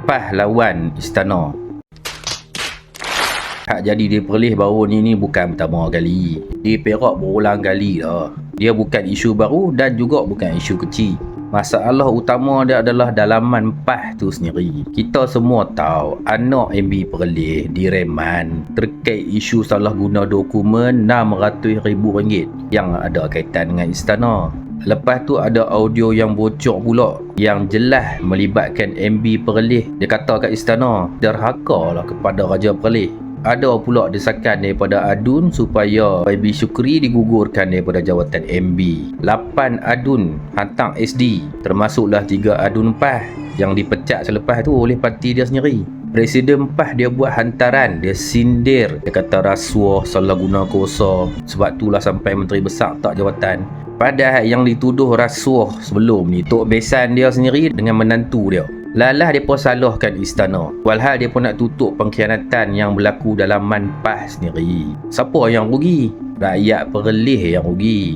PAS lawan Istana. Hak jadi di Perlis baru ni bukan pertama kali. Di Perak berulang kali dah. Dia bukan isu baru dan juga bukan isu kecil. Masalah utama dia adalah dalaman PAS tu sendiri. Kita semua tahu anak MB Perlis direman terkait isu salah guna dokumen RM600,000 yang ada kaitan dengan Istana. Lepas tu ada audio yang bocor pula yang jelas melibatkan MB Perlis. Dia kata kat Istana derhaka lah kepada Raja Perlis. Ada pula desakan daripada Adun supaya YB Shukri digugurkan daripada jawatan MB. 8 Adun hantar SD, termasuklah 3 Adun PAS yang dipecat selepas tu oleh parti dia sendiri. Presiden PAS dia buat hantaran, dia sindir, dia kata rasuah, salah guna kuasa, sebab itulah sampai Menteri Besar tak jawatan. Padahal yang dituduh rasuah sebelum ni Tok Besan dia sendiri dengan menantu dia. Lalah mereka salahkan Istana. Walhal mereka nak tutup pengkhianatan yang berlaku dalam PAS sendiri. Siapa yang rugi? Rakyat Perlis yang rugi.